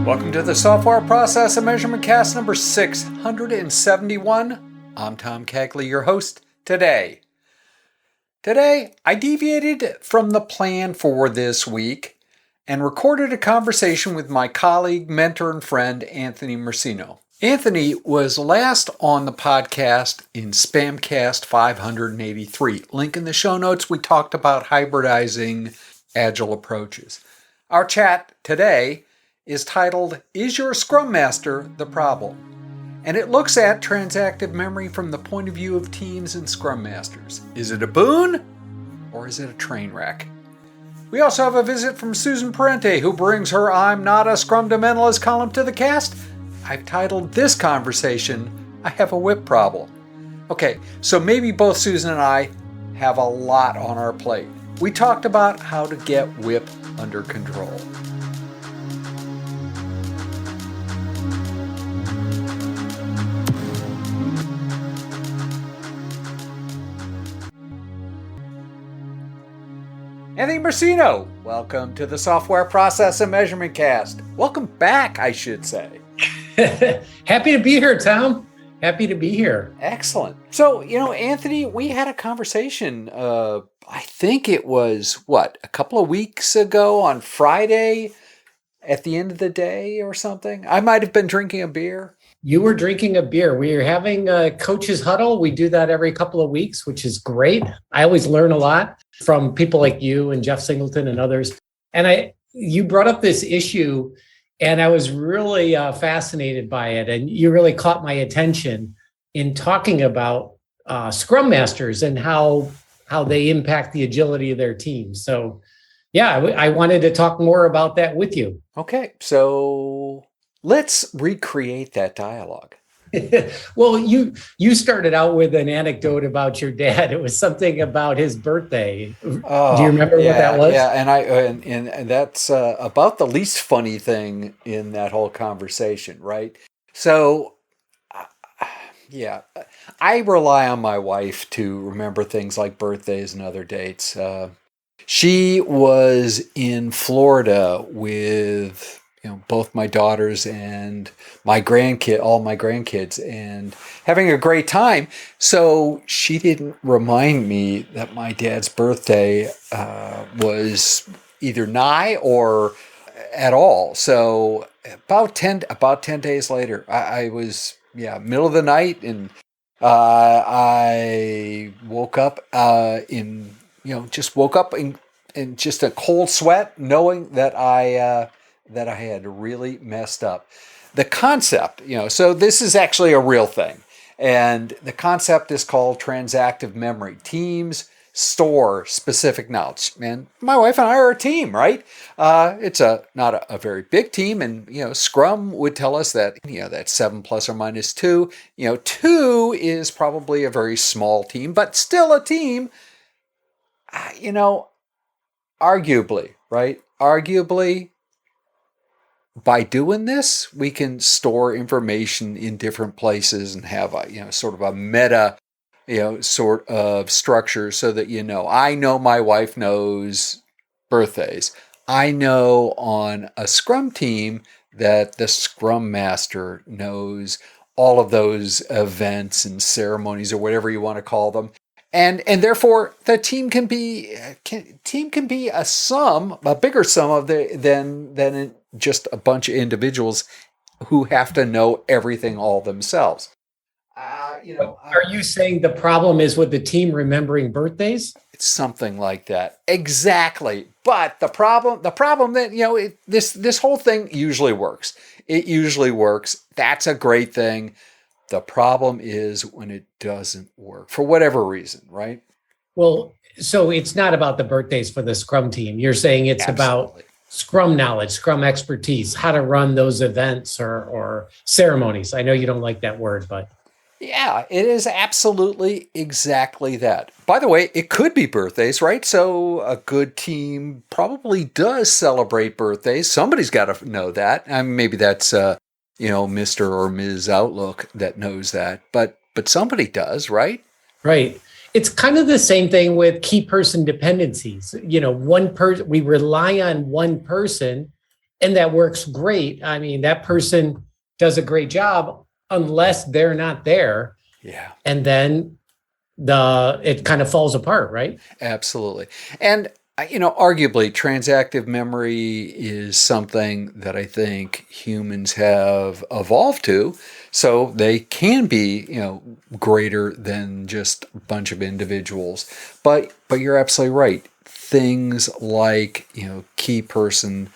Welcome to the Software Process and Measurement Cast number 671. I'm Tom Cagley, your host today. Today, I deviated from the plan for this week and recorded a conversation with my colleague, mentor, and friend, Anthony Mercino. Anthony was last on the podcast in SPaMCAST 583. Link in the show notes. We talked about hybridizing agile approaches. Our chat today is titled, Is Your Scrum Master the Problem? And it looks at transactive memory from the point of view of teams and Scrum Masters. Is it a boon or is it a train wreck? We also have a visit from Susan Parente, who brings her I'm Not A Scrumdamentalist column to the cast. I've titled this conversation, I Have A WIP Problem. Okay, so maybe both Susan and I have a lot on our plate. We talked about how to get WIP under control. Anthony Mercino, welcome to the Software Process and Measurement Cast. Welcome back, I should say. Happy to be here, Tom. Happy to be here. Excellent. So, Anthony, we had a conversation, I think it was, a couple of weeks ago on Friday at the end of the day or something? I might have been drinking a beer. You were drinking a beer. We were having a coach's huddle. We do that every couple of weeks, which is great. I always learn a lot from people like you and Jeff Singleton and others. And you brought up this issue, and I was really fascinated by it. And you really caught my attention in talking about Scrum Masters and how they impact the agility of their teams. So, yeah, I wanted to talk more about that with you. Okay, so let's recreate that dialogue. Well, you started out with an anecdote about your dad. It was something about his birthday. Oh, do you remember what that was? Yeah, and that's about the least funny thing in that whole conversation, right? So, I rely on my wife to remember things like birthdays and other dates. She was in Florida with both my daughters and all my grandkids, and having a great time. So she didn't remind me that my dad's birthday was either nigh or at all. So about 10 days later, I was, middle of the night, and I woke up in just a cold sweat, knowing that I had really messed up. The concept, so this is actually a real thing. And the concept is called transactive memory. Teams store specific knowledge. And my wife and I are a team, right? It's not a very big team. And, Scrum would tell us that, that's 7 plus or minus 2. 2 is probably a very small team, but still a team. Arguably, right? By doing this, we can store information in different places and have a, sort of a meta, sort of structure so that, I know my wife knows birthdays. I know on a Scrum team that the Scrum Master knows all of those events and ceremonies or whatever you want to call them. And therefore, the team can be a bigger sum than just a bunch of individuals who have to know everything all themselves. Are you saying the problem is with the team remembering birthdays? It's something like that, exactly. But the problem that this whole thing usually works. It usually works. That's a great thing. The problem is when it doesn't work for whatever reason, right? Well, so it's not about the birthdays for the Scrum team. You're saying it's about Scrum knowledge, Scrum expertise, how to run those events or ceremonies. I know you don't like that word, but. Yeah, it is absolutely exactly that. By the way, it could be birthdays, right? So a good team probably does celebrate birthdays. Somebody's got to know that. Maybe that's Mr. or Ms. Outlook that knows that, but somebody does, right? Right. It's kind of the same thing with key person dependencies. We rely on one person and that works great. I mean, that person does a great job unless they're not there. Yeah. And then it kind of falls apart, right? Absolutely. And arguably, transactive memory is something that I think humans have evolved to, so they can be, greater than just a bunch of individuals. But you're absolutely right. Things like, key person,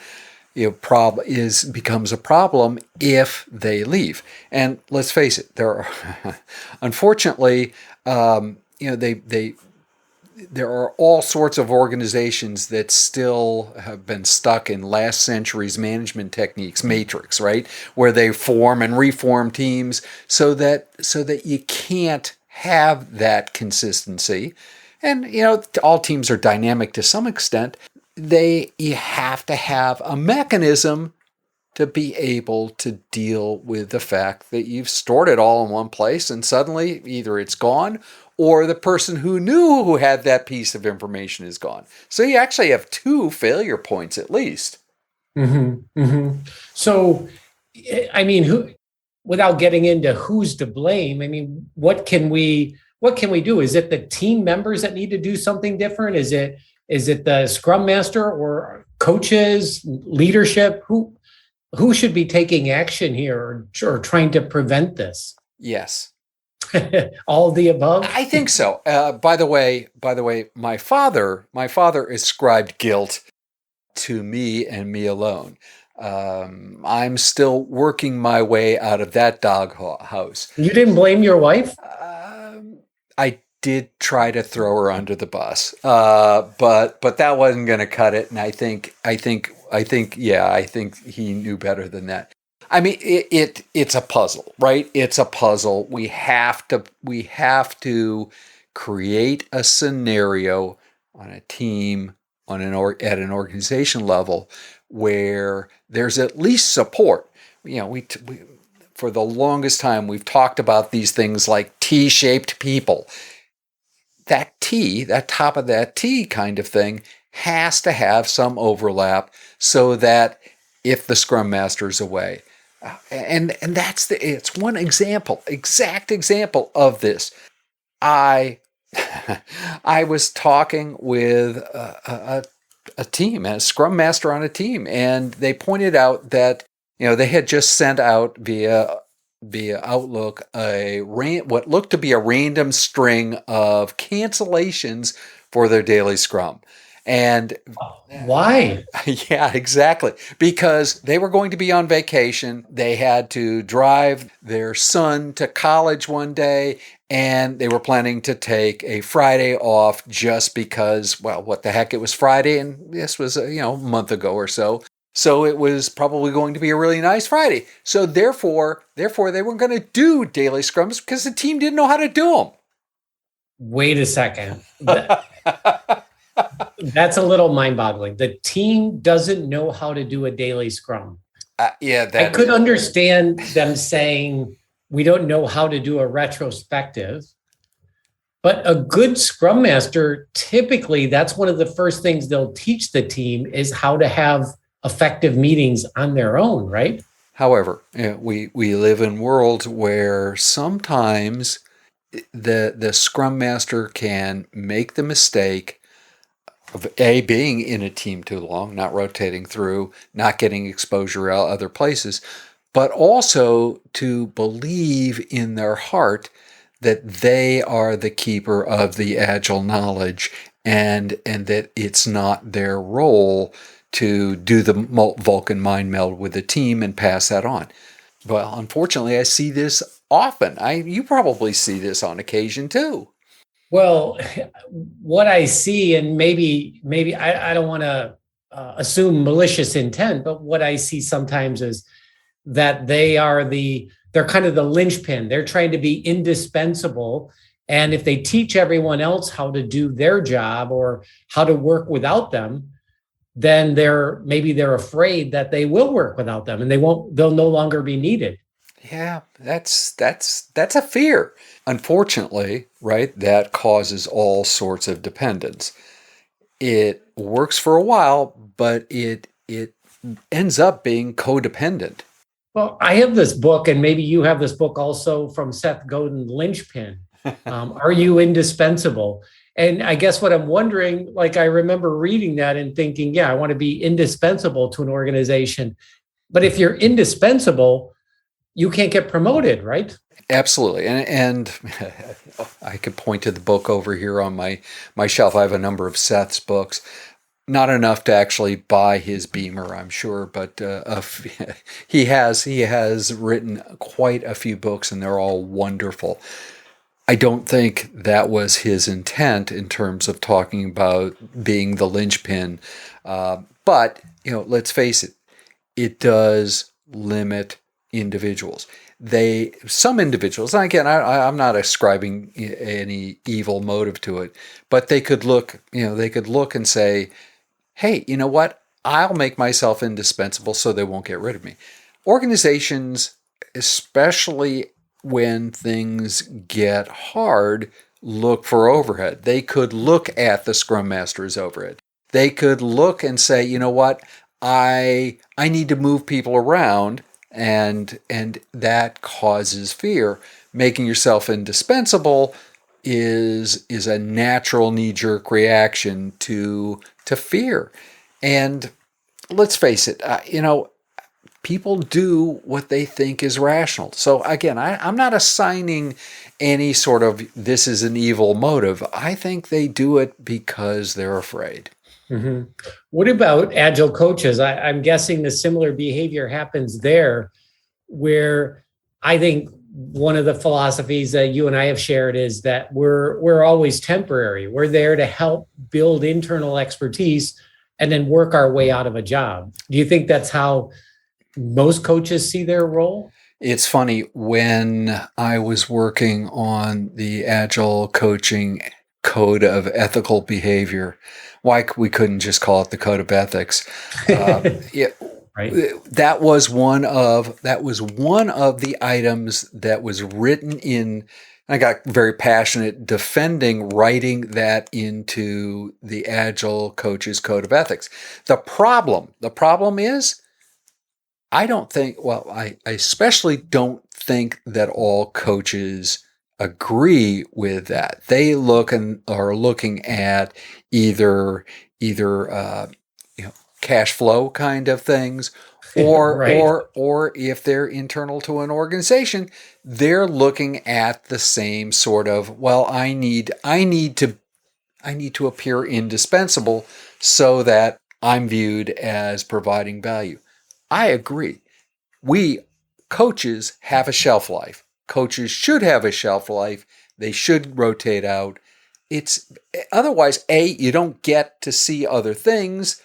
becomes a problem if they leave. And let's face it, there are, unfortunately, there are all sorts of organizations that still have been stuck in last century's management techniques matrix, right? Where they form and reform teams so that you can't have that consistency. And all teams are dynamic to some extent. You have to have a mechanism to be able to deal with the fact that you've stored it all in one place and suddenly either it's gone or the person who had that piece of information is gone. So you actually have two failure points at least. Mm-hmm, mm-hmm. So, I mean, without getting into who's to blame, I mean, what can we do? Is it the team members that need to do something different? Is it the Scrum Master or coaches, leadership? Who should be taking action here or trying to prevent this? Yes. All of the above? I think so. By the way, my father ascribed guilt to me and me alone. I'm still working my way out of that doghouse. You didn't blame your wife? I did try to throw her under the bus, but that wasn't going to cut it. And I think he knew better than that. I mean, it's a puzzle, right? It's a puzzle. We have to create a scenario on a team, at an organization level, where there's at least support. We for the longest time we've talked about these things like T-shaped people. That top of that T kind of thing has to have some overlap so that if the Scrum Master is away. And it's one exact example of this. I was talking with a team, a Scrum Master on a team, and they pointed out that they had just sent out via Outlook what looked to be a random string of cancellations for their daily Scrum. And why? Yeah, exactly. Because they were going to be on vacation. They had to drive their son to college one day, and they were planning to take a Friday off just because, well, what the heck, it was Friday, and this was a month ago or so. So it was probably going to be a really nice Friday. So therefore they weren't going to do daily scrums because the team didn't know how to do them. Wait a second. That's a little mind-boggling. The team doesn't know how to do a daily scrum. I could understand them saying we don't know how to do a retrospective, but a good Scrum Master, typically, that's one of the first things they'll teach the team is how to have effective meetings on their own, right? However, we live in worlds where sometimes the Scrum Master can make the mistake of being in a team too long, not rotating through, not getting exposure out other places, but also to believe in their heart that they are the keeper of the Agile knowledge and that it's not their role to do the Vulcan mind meld with the team and pass that on. Well, unfortunately, I see this often. You probably see this on occasion too. Well, what I see, and maybe I don't want to assume malicious intent, but what I see sometimes is that they're kind of the linchpin. They're trying to be indispensable. And if they teach everyone else how to do their job or how to work without them, then they're afraid that they will work without them and they'll no longer be needed. Yeah, that's a fear. Unfortunately, right, that causes all sorts of dependence. It works for a while, but it ends up being codependent. Well, I have this book, and maybe you have this book also from Seth Godin, Linchpin. Are you indispensable? And I guess what I'm wondering, like I remember reading that and thinking, yeah, I want to be indispensable to an organization. But if you're indispensable, you can't get promoted, right? Absolutely. And I could point to the book over here on my shelf. I have a number of Seth's books. Not enough to actually buy his Beamer, I'm sure, but he has written quite a few books, and they're all wonderful. I don't think that was his intent in terms of talking about being the linchpin, but let's face it, it does limit individuals. Some individuals, and again, I'm not ascribing any evil motive to it, but they could look and say, hey, you know what? I'll make myself indispensable so they won't get rid of me. Organizations, especially when things get hard, look for overhead. They could look at the Scrum Master as overhead. They could look and say, you know what? I need to move people around, and that causes fear. Making yourself indispensable is a natural knee-jerk reaction to fear. And let's face it, people do what they think is rational. So again, I'm not assigning any sort of this is an evil motive. I think they do it because they're afraid. Mm-hmm. What about agile coaches? I'm guessing the similar behavior happens there, where I think one of the philosophies that you and I have shared is that we're always temporary. We're there to help build internal expertise and then work our way out of a job. Do you think that's how most coaches see their role? It's funny, when I was working on the Agile coaching code of ethical behavior, why we couldn't just call it the code of ethics? Right. That was one of the items that was written in. I got very passionate defending writing that into the Agile Coaches Code of Ethics. The problem is, I especially don't think that all coaches agree with that. They are looking at either cash flow kind of things, or Right. or if they're internal to an organization, they're looking at the same sort of, well, I need to appear indispensable so that I'm viewed as providing value. I agree. We coaches have a shelf life. Coaches should have a shelf life. They should rotate out. It's otherwise, you don't get to see other things.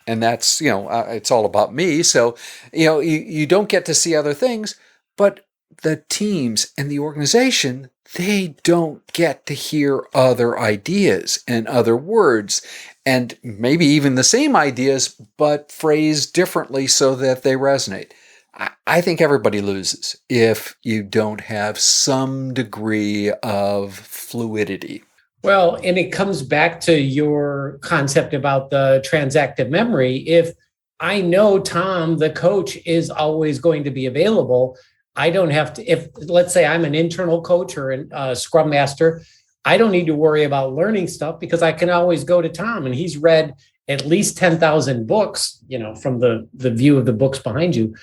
And that's, it's all about me. So, you don't get to see other things, but the teams and the organization, they don't get to hear other ideas and other words, and maybe even the same ideas, but phrased differently so that they resonate. I think everybody loses if you don't have some degree of fluidity. Well, and it comes back to your concept about the transactive memory. If I know Tom, the coach, is always going to be available, I don't have to, if let's say I'm an internal coach or a Scrum Master, I don't need to worry about learning stuff because I can always go to Tom, and he's read at least 10,000 books, from the view of the books behind you.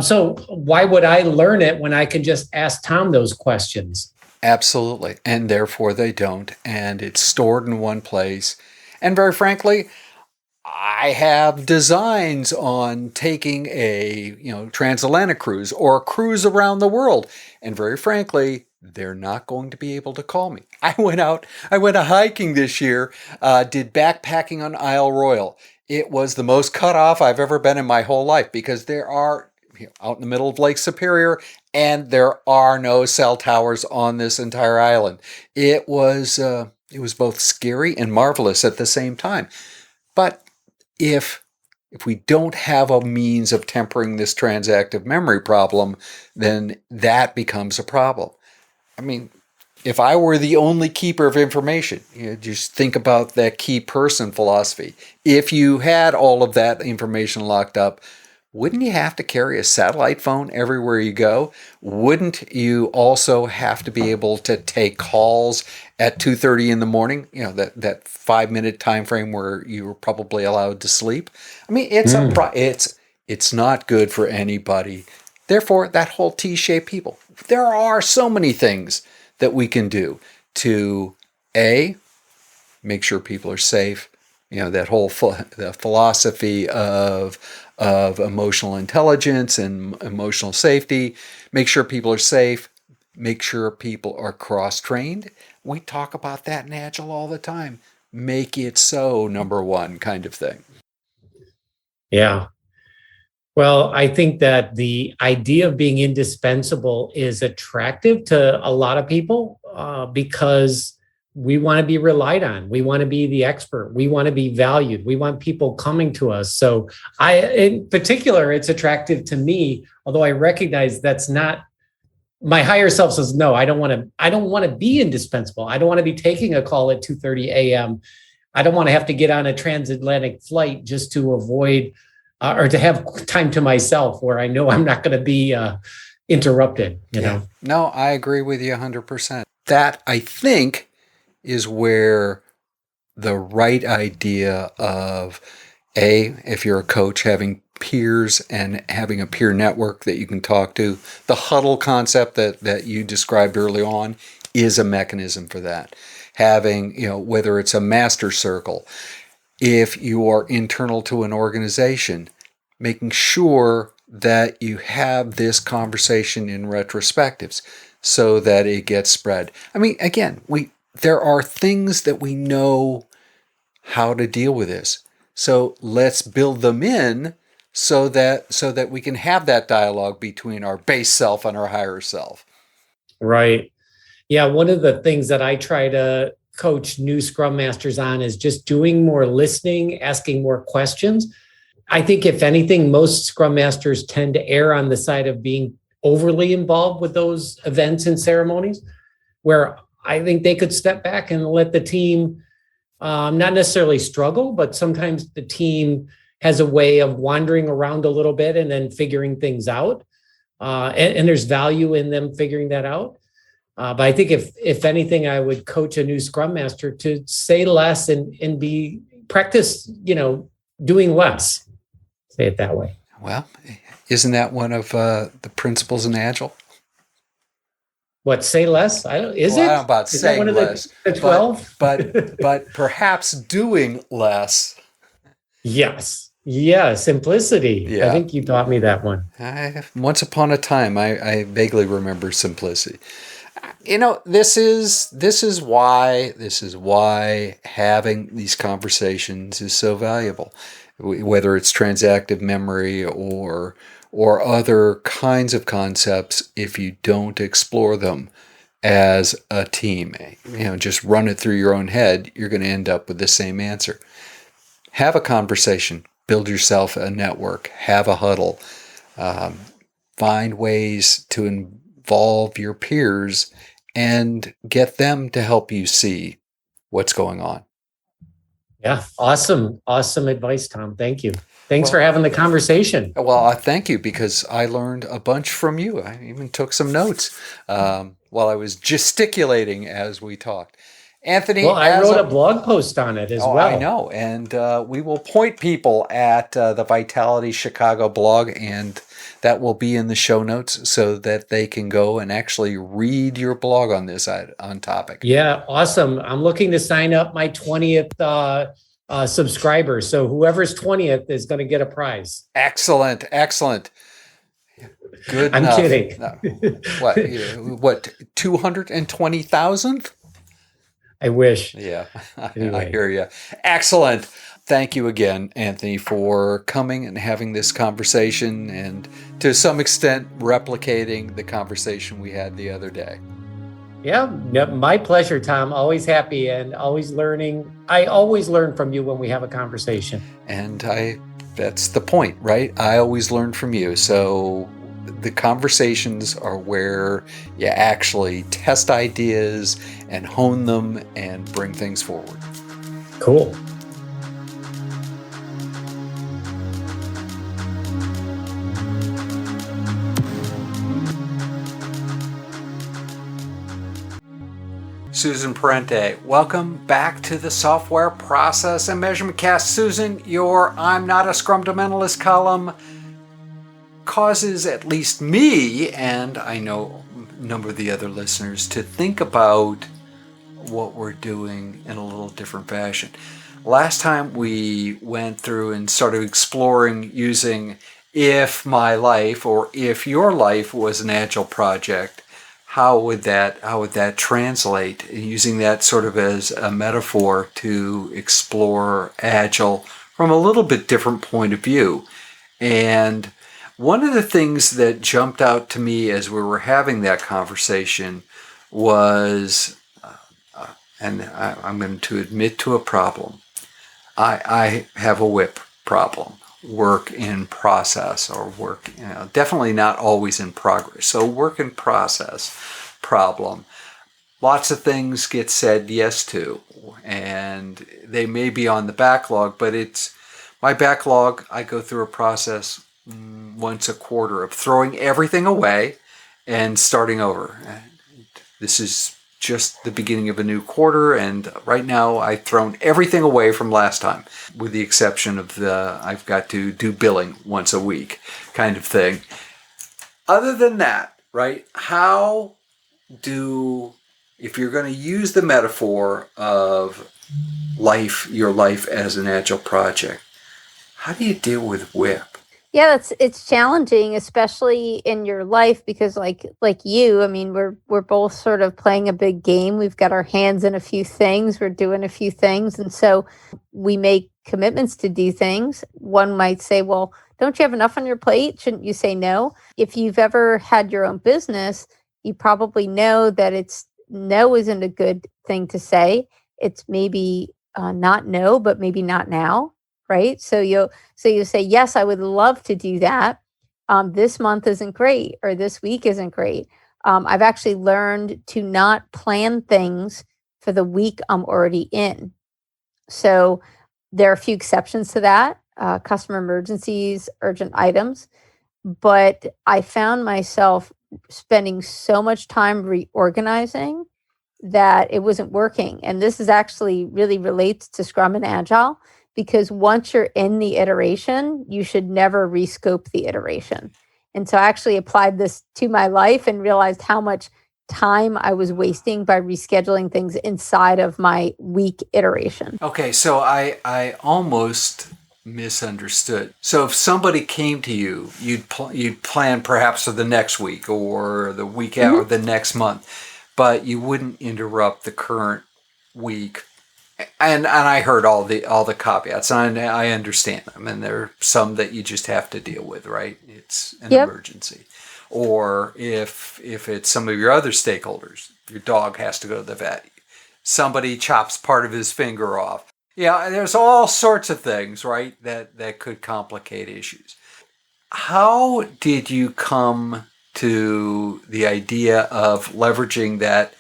So why would I learn it when I can just ask Tom those questions? Absolutely. And therefore they don't. And it's stored in one place. And very frankly, I have designs on taking a, transatlantic cruise or a cruise around the world. And very frankly, they're not going to be able to call me. I went hiking this year, did backpacking on Isle Royale. It was the most cut off I've ever been in my whole life, because there are, out in the middle of Lake Superior, and there are no cell towers on this entire island. It was both scary and marvelous at the same time. But if we don't have a means of tempering this transactive memory problem, then that becomes a problem. I mean, if I were the only keeper of information, just think about that key person philosophy. If you had all of that information locked up, wouldn't you have to carry a satellite phone everywhere you go? Wouldn't you also have to be able to take calls at 2:30 in the morning? That 5-minute time frame where you were probably allowed to sleep. I mean, it's not good for anybody. Therefore, that whole T-shaped people. There are so many things that we can do to make sure people are safe. That whole the philosophy of emotional intelligence and emotional safety. Make sure people are safe. Make sure people are cross-trained. We talk about that in Agile all the time. Make it so, number one kind of thing. Yeah. Well, I think that the idea of being indispensable is attractive to a lot of people because we want to be relied on. We want to be the expert. We want to be valued. We want people coming to us. So in particular, it's attractive to me, although I recognize that's not, my higher self says, no, I don't want to be indispensable. I don't want to be taking a call at 2:30 a.m. I don't want to have to get on a transatlantic flight just to avoid or to have time to myself where I know I'm not going to be interrupted, you know? No, I agree with you 100%. That, I think, is where the right idea of, if you're a coach, having peers and having a peer network that you can talk to, the huddle concept that you described early on is a mechanism for that. Having, whether it's a master circle, if you are internal to an organization, making sure that you have this conversation in retrospectives so that it gets spread. I mean, again, there are things that we know how to deal with this. So let's build them in so that we can have that dialogue between our base self and our higher self. Right. Yeah. One of the things that I try to coach new Scrum Masters on is just doing more listening, asking more questions. I think if anything, most Scrum Masters tend to err on the side of being overly involved with those events and ceremonies, where I think they could step back and let the team not necessarily struggle, but sometimes the team has a way of wandering around a little bit and then figuring things out. And there's value in them figuring that out. But I think if anything, I would coach a new Scrum Master to say less and be practice, doing less. Say it that way. Well, isn't that one of the principles in Agile? What, say less? I don't know about saying less. The 12? But perhaps doing less. Yes. Yeah, simplicity. Yeah. I think you taught me that one. Once upon a time, I vaguely remember simplicity. This is why having these conversations is so valuable, whether it's transactive memory or other kinds of concepts. If you don't explore them as a team, just run it through your own head, you're going to end up with the same answer. Have a conversation, build yourself a network, have a huddle, find ways to involve your peers and get them to help you see what's going on. Yeah, awesome advice, Tom. Thank you. Thanks for having the conversation. Well, I thank you because I learned a bunch from you. I even took some notes while I was gesticulating as we talked. Anthony, well, I wrote a blog post on it as well. I know, and we will point people at the Vitality Chicago blog, and that will be in the show notes so that they can go and actually read your blog on this on topic. Yeah, awesome. I'm looking to sign up my 20th subscriber, so whoever's 20th is going to get a prize. Excellent. Good. I'm enough. kidding. No. What? 220,000? I wish. Yeah, Anyway. I hear you. Excellent. Thank you again, Anthony, for coming and having this conversation and to some extent replicating the conversation we had the other day. Yeah, my pleasure, Tom. Always happy and always learning. I always learn from you when we have a conversation. And that's the point, right? I always learn from you. So the conversations are where you actually test ideas and hone them and bring things forward. Cool. Susan Parente, welcome back to the Software Process and Measurement Cast. Susan, your I'm Not A Scrumdamentalist column causes at least me, and I know a number of the other listeners, to think about what we're doing in a little different fashion. Last time we went through and started exploring using if my life or if your life was an Agile project, how would that translate, using that sort of as a metaphor to explore Agile from a little bit different point of view. And one of the things that jumped out to me as we were having that conversation was, and I'm going to admit to a problem, I have a WIP problem. Work in process, or work, definitely not always in progress. So work in process problem. Lots of things get said yes to, and they may be on the backlog, but it's my backlog. I go through a process once a quarter of throwing everything away and starting over. This is just the beginning of a new quarter, and right now I've thrown everything away from last time, with the exception of I've got to do billing once a week kind of thing. Other than that, right, if you're going to use the metaphor of your life as an Agile project, how do you deal with WIP? Yeah, it's challenging, especially in your life, because like you, I mean, we're both sort of playing a big game. We've got our hands in a few things, we're doing a few things, and so we make commitments to do things. One might say, well, don't you have enough on your plate? Shouldn't you say no? If you've ever had your own business, you probably know that no isn't a good thing to say. It's maybe not no, but maybe not now. Right. So you say, yes, I would love to do that. This month isn't great, or this week isn't great. I've actually learned to not plan things for the week I'm already in. So there are a few exceptions to that, customer emergencies, urgent items. But I found myself spending so much time reorganizing that it wasn't working. And this is actually really relates to Scrum and Agile, because once you're in the iteration, you should never rescope the iteration. And so I actually applied this to my life and realized how much time I was wasting by rescheduling things inside of my week iteration. Okay, so I almost misunderstood. So if somebody came to you, you'd plan perhaps for the next week or the week out or the next month, but you wouldn't interrupt the current week. And I heard all the caveats, and I understand them, and there are some that you just have to deal with, right? It's an emergency. Or if it's some of your other stakeholders, your dog has to go to the vet, somebody chops part of his finger off. Yeah, there's all sorts of things, right, that could complicate issues. How did you come to the idea of leveraging that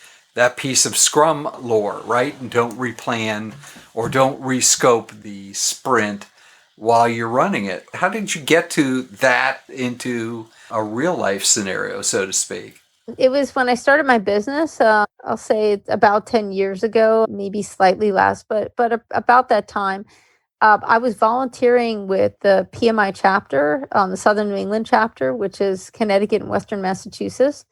piece of Scrum lore, right? And don't replan or don't rescope the sprint while you're running it. How did you get to that into a real life scenario, so to speak? It was when I started my business. I'll say about 10 years ago, maybe slightly less, but about that time. I was volunteering with the PMI chapter, the Southern New England chapter, which is Connecticut and Western Massachusetts.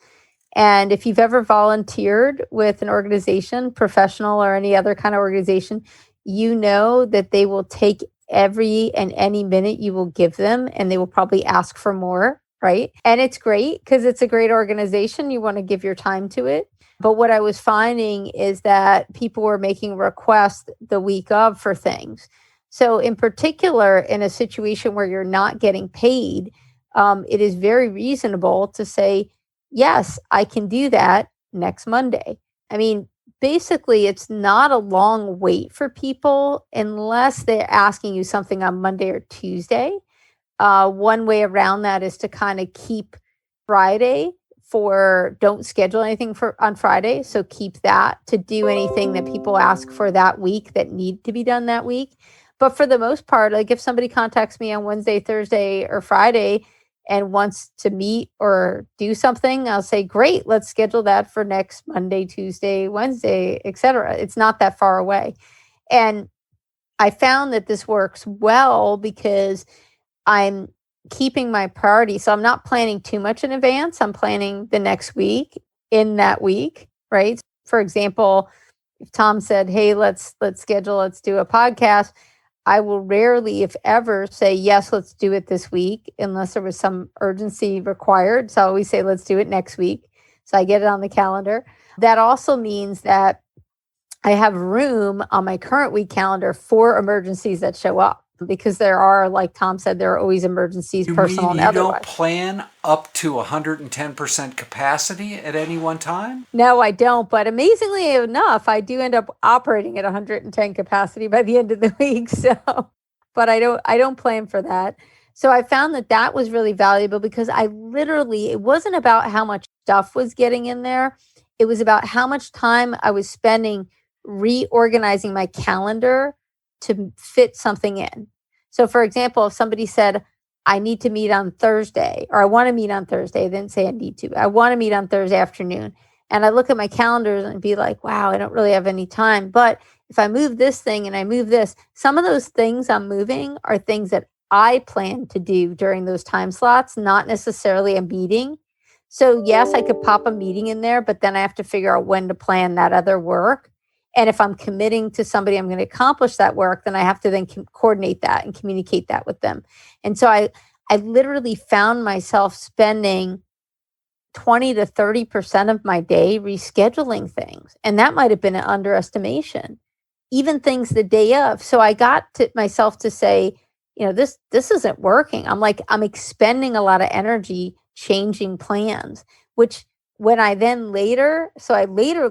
And if you've ever volunteered with an organization, professional or any other kind of organization, you know that they will take every and any minute you will give them, and they will probably ask for more, right? And it's great because it's a great organization. You want to give your time to it. But what I was finding is that people were making requests the week of for things. So in particular, in a situation where you're not getting paid, it is very reasonable to say, yes, I can do that next Monday. I mean, basically, it's not a long wait for people unless they're asking you something on Monday or Tuesday. One way around that is to kind of keep Friday for don't schedule anything for on Friday. So keep that to do anything that people ask for that week that need to be done that week. But for the most part, like if somebody contacts me on Wednesday, Thursday, or Friday and wants to meet or do something, I'll say, great, let's schedule that for next Monday, Tuesday, Wednesday, etc. It's not that far away. And I found that this works well because I'm keeping my priority. So I'm not planning too much in advance. I'm planning the next week in that week, right? For example, if Tom said, "Hey, let's schedule, let's do a podcast," I will rarely, if ever, say, "Yes, let's do it this week," unless there was some urgency required. So I always say, "Let's do it next week." So I get it on the calendar. That also means that I have room on my current week calendar for emergencies that show up, because there are, like Tom said, there are always emergencies, personal and otherwise. You don't plan up to 110% capacity at any one time? No, I don't. But amazingly enough, I do end up operating at 110 capacity by the end of the week. So, but I don't plan for that. So I found that was really valuable because it wasn't about how much stuff was getting in there. It was about how much time I was spending reorganizing my calendar to fit something in. So for example, if somebody said, I need to meet on Thursday, or I want to meet on Thursday, they didn't say I need to, I want to meet on Thursday afternoon. And I look at my calendars and be like, wow, I don't really have any time. But if I move this thing and I move this, some of those things I'm moving are things that I plan to do during those time slots, not necessarily a meeting. So yes, I could pop a meeting in there, but then I have to figure out when to plan that other work. And if I'm committing to somebody, I'm going to accomplish that work, then I have to then coordinate that and communicate that with them. And so I literally found myself spending 20 to 30% of my day rescheduling things. And that might have been an underestimation, even things the day of. So I got to myself to say, this isn't working. I'm expending a lot of energy changing plans, which when I later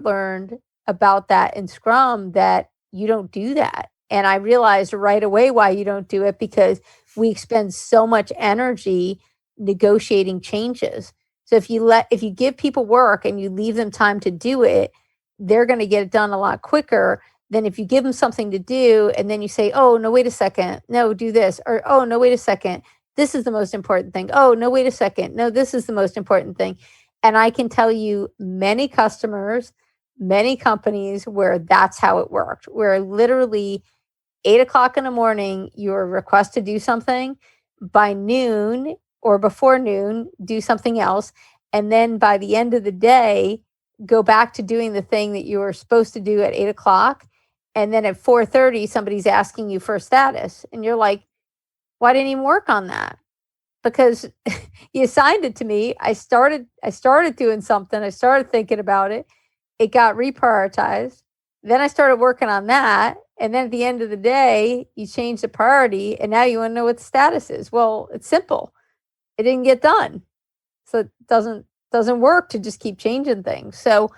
learned about that in Scrum, that you don't do that. And I realized right away why you don't do it, because we expend so much energy negotiating changes. So if you give people work and you leave them time to do it, they're going to get it done a lot quicker than if you give them something to do and then you say, oh, no, wait a second. No, do this. Or, oh, no, wait a second. This is the most important thing. Oh, no, wait a second. No, this is the most important thing. And I can tell you many customers, many companies where that's how it worked, where literally 8:00 in the morning, your request to do something, by noon or before noon, do something else. And then by the end of the day, go back to doing the thing that you were supposed to do at 8:00. And then at 4:30, somebody's asking you for a status. And you're like, why didn't you work on that? Because you assigned it to me. I started doing something. I started thinking about it. It got reprioritized. Then I started working on that. And then at the end of the day, you change the priority and now you want to know what the status is. Well, it's simple. It didn't get done. So it doesn't work to just keep changing things. So,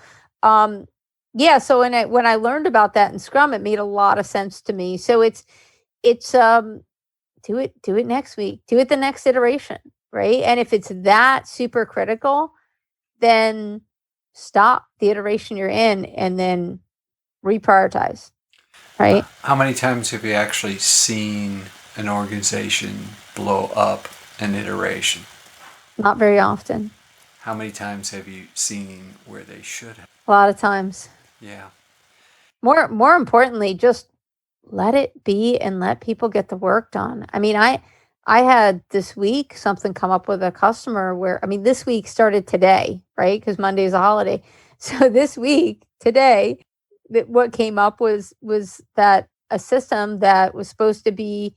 so when I learned about that in Scrum, it made a lot of sense to me. So it's do it next week, do it the next iteration, right? And if it's that super critical, then stop the iteration you're in and then reprioritize, right? How many times have you actually seen an organization blow up an iteration? Not very often. How many times have you seen where they should have? A lot of times. Yeah. More importantly, just let it be and let people get the work done. I mean, I had this week something come up with a customer where, this week started today, right? Because Monday is a holiday. So this week, today, what came up was that a system that was supposed to be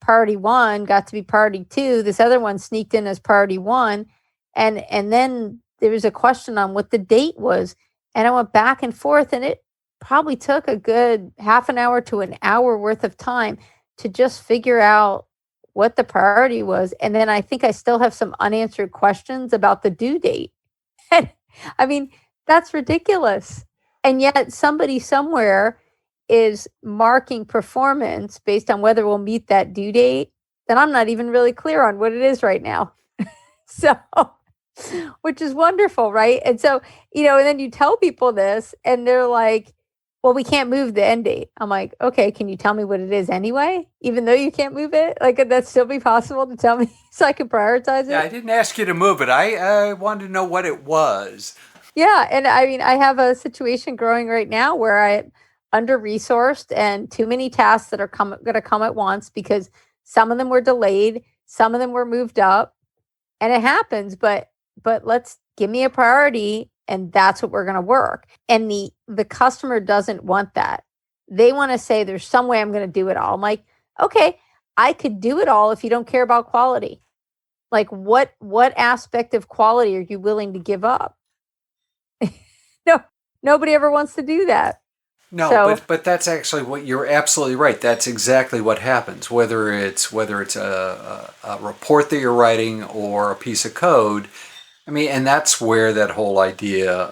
priority 1 got to be priority 2. This other one sneaked in as priority 1. And then there was a question on what the date was. And I went back and forth, and it probably took a good half an hour to an hour worth of time to just figure out what the priority was. And then I think I still have some unanswered questions about the due date. That's ridiculous. And yet somebody somewhere is marking performance based on whether we'll meet that due date that I'm not even really clear on what it is right now. So which is wonderful, right? And so, and then you tell people this and they're like, well, we can't move the end date. I'm like, okay, can you tell me what it is anyway? Even though you can't move it? Like, could that still be possible to tell me so I can prioritize it? Yeah, I didn't ask you to move it. I wanted to know what it was. Yeah. And I mean, I have a situation growing right now where I'm under-resourced and too many tasks that are going to come at once because some of them were delayed, some of them were moved up, and it happens, but let's give me a priority and that's what we're going to work. And the customer doesn't want that. They want to say there's some way I'm going to do it all. I'm like, okay, I could do it all if you don't care about quality. Like what aspect of quality are you willing to give up? No, nobody ever wants to do that. No, So- but that's actually what you're absolutely right. That's exactly what happens. Whether it's a report that you're writing or a piece of code. I mean, and that's where that whole idea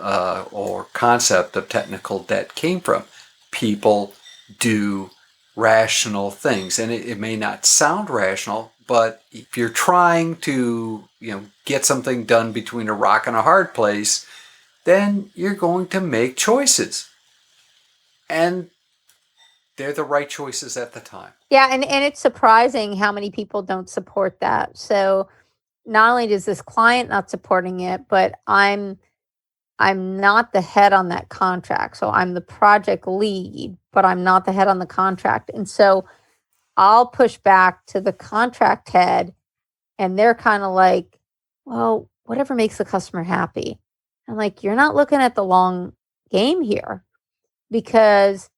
or concept of technical debt came from. People do rational things, and it may not sound rational, but if you're trying to get something done between a rock and a hard place, then you're going to make choices. And they're the right choices at the time. Yeah, and it's surprising how many people don't support that. So not only does this client not supporting it, but I'm not the head on that contract. So I'm the project lead, but I'm not the head on the contract. And so I'll push back to the contract head and they're kind of like, well, whatever makes the customer happy. I'm like, you're not looking at the long game here, because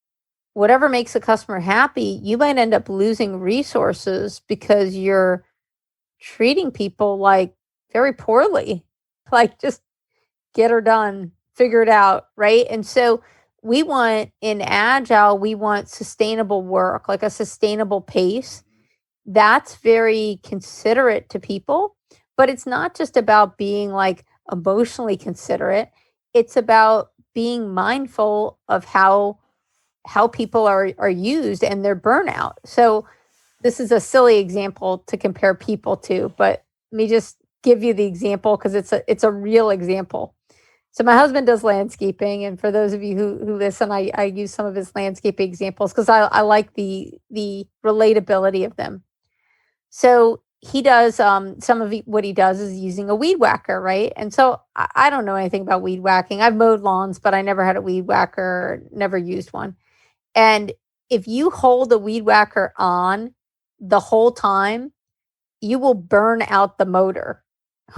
whatever makes the customer happy, you might end up losing resources because you're treating people like very poorly, like just get her done, figure it out, right? And so we want in Agile, we want sustainable work, like a sustainable pace. That's very considerate to people, but it's not just about being like emotionally considerate. It's about being mindful of how people are used and their burnout. So this is a silly example to compare people to, but let me just give you the example because it's a real example. So my husband does landscaping, and for those of you who listen, I use some of his landscaping examples because I like the relatability of them. So he does some of what he does is using a weed whacker, right? And so I don't know anything about weed whacking. I've mowed lawns, but I never had a weed whacker, never used one. And if you hold a weed whacker on the whole time, you will burn out the motor.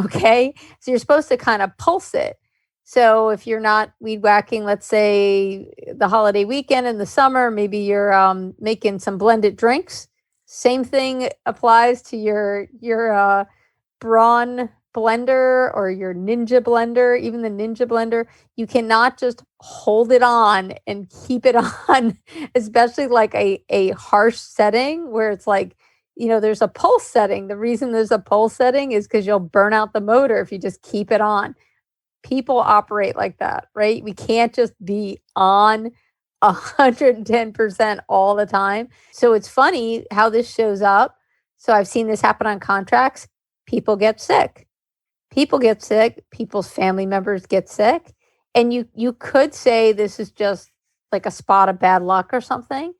Okay. So you're supposed to kind of pulse it. So if you're not weed whacking, let's say the holiday weekend in the summer, maybe you're making some blended drinks. Same thing applies to your Braun blender or your Ninja blender, even the Ninja blender. You cannot just hold it on and keep it on, especially like a harsh setting where it's like, there's a pulse setting. The reason there's a pulse setting is because you'll burn out the motor if you just keep it on. People operate like that, right? We can't just be on 110% all the time. So it's funny how this shows up. So I've seen this happen on contracts. People get sick. People's family members get sick. And you could say this is just like a spot of bad luck or something,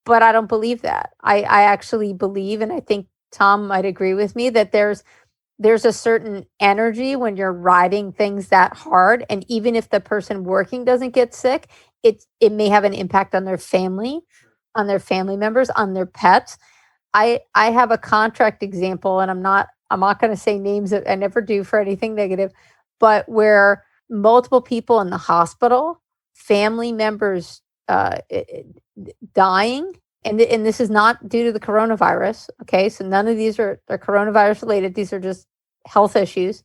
but I don't believe that. I actually believe, and I think Tom might agree with me, that there's a certain energy when you're riding things that hard. And even if the person working doesn't get sick, it may have an impact on their family, on their family members, on their pets. I have a contract example, and I'm not going to say names. That I never do for anything negative, but where multiple people in the hospital, family members dying, and this is not due to the coronavirus. Okay, so none of these are coronavirus related. These are just health issues,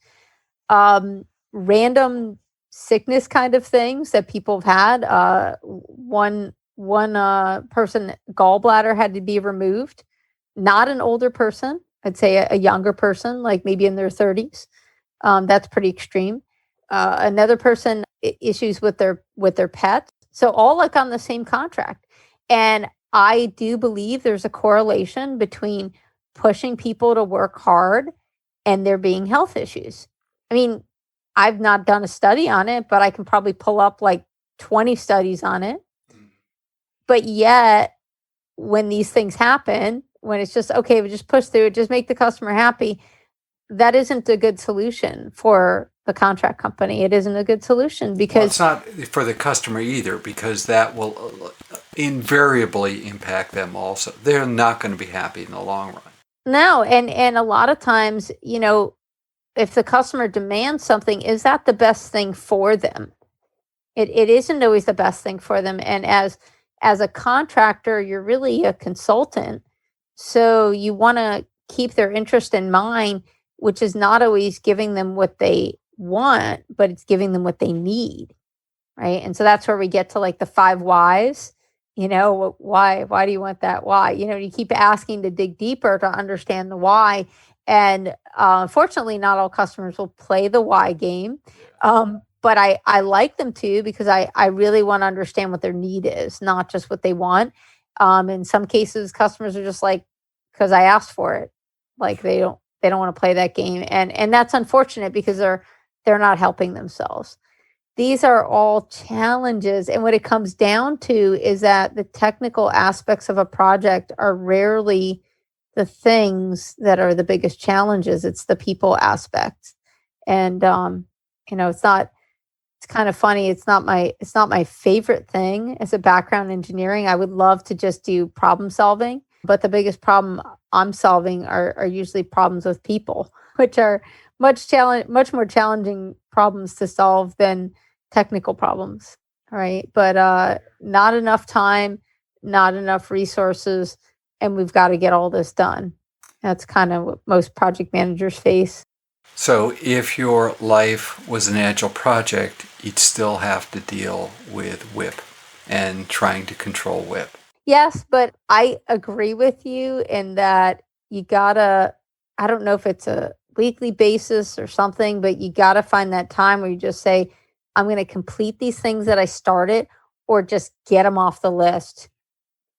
random sickness kind of things that people have had. One person gallbladder had to be removed. Not an older person. I'd say a younger person, like maybe in their 30s. That's pretty extreme. Another person issues with their pets. So all like on the same contract. And I do believe there's a correlation between pushing people to work hard and there being health issues. I mean, I've not done a study on it, but I can probably pull up like 20 studies on it. But yet, when these things happen, when it's just, okay, we just push through it, just make the customer happy, that isn't a good solution for the contract company. It isn't a good solution because Well, it's not for the customer either, because that will invariably impact them also. They're not going to be happy in the long run. no, and a lot of times, if the customer demands something, is that the best thing for them? It isn't always the best thing for them. And as a contractor, you're really a consultant. So you want to keep their interest in mind, which is not always giving them what they want, but it's giving them what they need. Right. And so that's where we get to like the 5 whys. Why do you want that? Why? You keep asking to dig deeper to understand the why. And unfortunately, not all customers will play the why game. But I like them to, because I really want to understand what their need is, not just what they want. In some cases, customers are just like, because I asked for it. Like they don't want to play that game. And that's unfortunate because they're not helping themselves. These are all challenges. And what it comes down to is that the technical aspects of a project are rarely the things that are the biggest challenges. It's the people aspect. And, it's kind of funny. It's not my favorite thing as a background in engineering. I would love to just do problem solving, but the biggest problem I'm solving are usually problems with people, which are much more challenging problems to solve than technical problems. Right. But not enough time, not enough resources, and we've got to get all this done. That's kind of what most project managers face. So if your life was an agile project, you'd still have to deal with WIP and trying to control WIP. Yes, but I agree with you in that you gotta, I don't know if it's a weekly basis or something, but you gotta find that time where you just say, I'm going to complete these things that I started, or just get them off the list,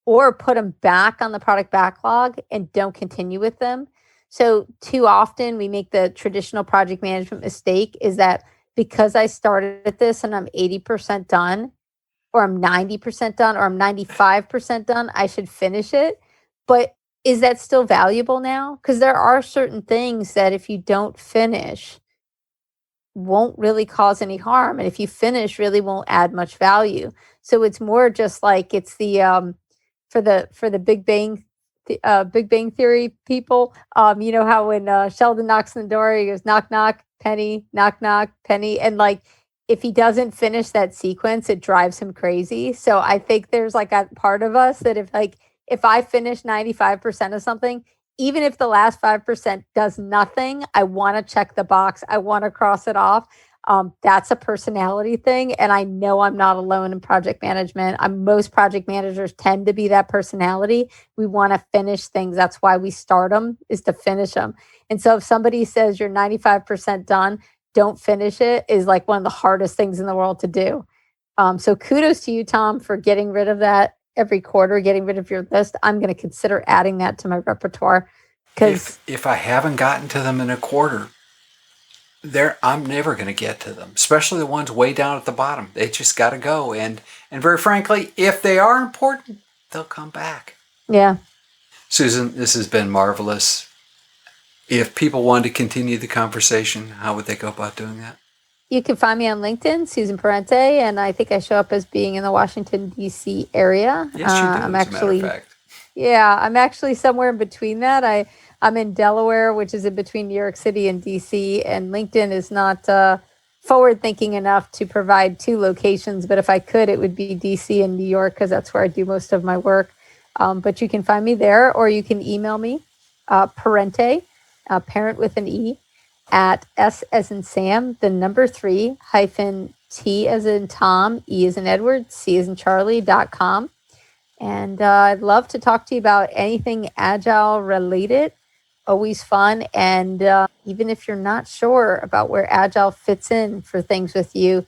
or put them back on the product backlog and don't continue with them. So too often we make the traditional project management mistake is that because I started this and I'm 80% done, or I'm 90% done, or I'm 95% done, I should finish it. But is that still valuable now? Because there are certain things that if you don't finish, won't really cause any harm. And if you finish, really won't add much value. So it's more just like it's the for the Big Bang Theory people. You know how when Sheldon knocks on the door, he goes knock knock, penny, knock knock, penny, and like if he doesn't finish that sequence, it drives him crazy. So I think there's like a part of us that if I finish 95% of something, even if the last 5% does nothing, I want to check the box. I want to cross it off. That's a personality thing. And I know I'm not alone in project management. Most project managers tend to be that personality. We want to finish things. That's why we start them, is to finish them. And so if somebody says you're 95% done, don't finish it, is like one of the hardest things in the world to do. So kudos to you, Tom, for getting rid of that every quarter, getting rid of your list. I'm going to consider adding that to my repertoire. Because if I haven't gotten to them in a quarter, I'm never going to get to them, especially the ones way down at the bottom. They just got to go. And very frankly, if they are important, they'll come back. Yeah. Susan, this has been marvelous. If people want to continue the conversation, how would they go about doing that? You can find me on LinkedIn, Susan Parente, and I think I show up as being in the Washington, D.C. area. Yes, you do, I'm as a matter of fact. Yeah, I'm actually somewhere in between that. I'm in Delaware, which is in between New York City and DC, and LinkedIn is not forward-thinking enough to provide 2 locations, but if I could, it would be DC and New York, because that's where I do most of my work. But you can find me there, or you can email me, Parente, parent with an E, at S as in Sam, the number 3, hyphen T as in Tom, E as in Edward, C as in Charlie.com. And I'd love to talk to you about anything Agile related. Always fun. And even if you're not sure about where Agile fits in for things with you,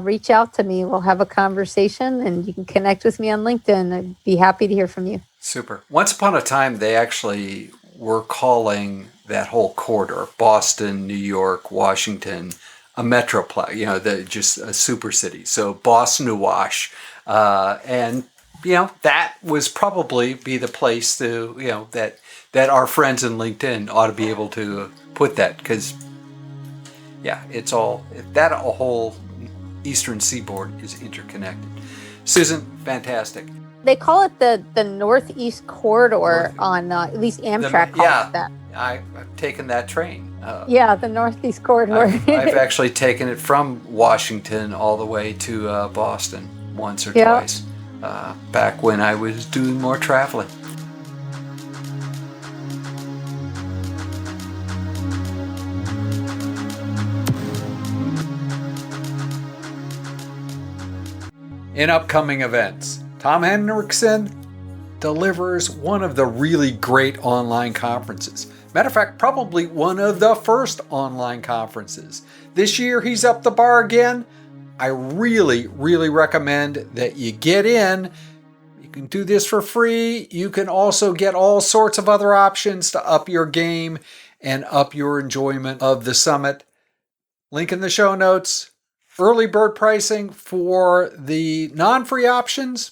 reach out to me. We'll have a conversation, and you can connect with me on LinkedIn. I'd be happy to hear from you. Super. Once upon a time, they actually were calling that whole corridor, Boston, New York, Washington, a metroplex, just a super city. So Boston, Wash, and that was probably be the place to that our friends in LinkedIn ought to be able to put that, because it's all that a whole eastern seaboard is interconnected. Susan, fantastic. They call it the Northeast Corridor on at least Amtrak calls it that. I've taken that train. The Northeast Corridor. I've actually taken it from Washington all the way to Boston once or twice, back when I was doing more traveling. In upcoming events, Tom Henricksen delivers one of the really great online conferences. Matter of fact, probably one of the first online conferences. This year, he's up the bar again. I really, really recommend that you get in. You can do this for free. You can also get all sorts of other options to up your game and up your enjoyment of the summit. Link in the show notes. Early bird pricing for the non-free options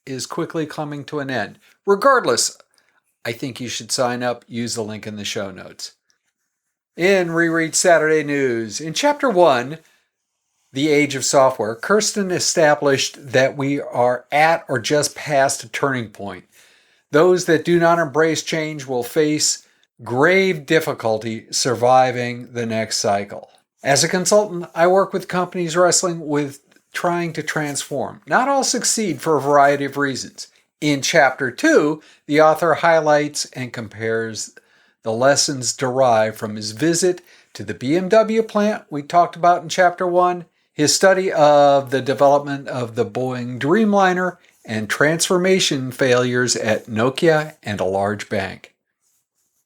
is quickly coming to an end. Regardless, I think you should sign up. Use the link in the show notes. In Reread Saturday News, in Chapter 1, The Age of Software, Kersten established that we are at or just past a turning point. Those that do not embrace change will face grave difficulty surviving the next cycle. As a consultant, I work with companies wrestling with trying to transform. Not all succeed for a variety of reasons. In Chapter 2, the author highlights and compares the lessons derived from his visit to the BMW plant we talked about in Chapter 1, his study of the development of the Boeing Dreamliner, and transformation failures at Nokia and a large bank.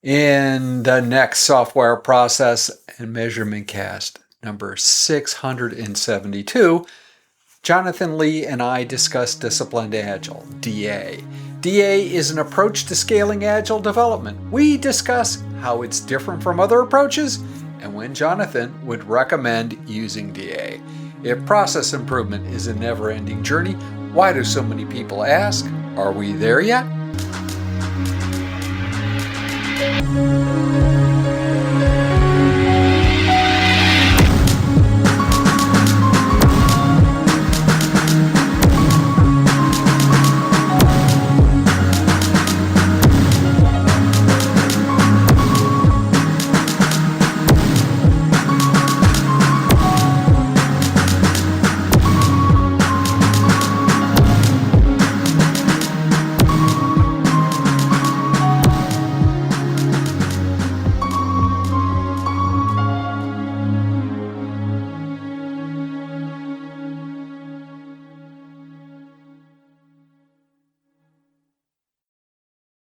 In the next Software Process and Measurement Cast, number 672, Jonathan Lee and I discuss Disciplined Agile, DA. DA is an approach to scaling Agile development. We discuss how it's different from other approaches and when Jonathan would recommend using DA. If process improvement is a never-ending journey, why do so many people ask, are we there yet?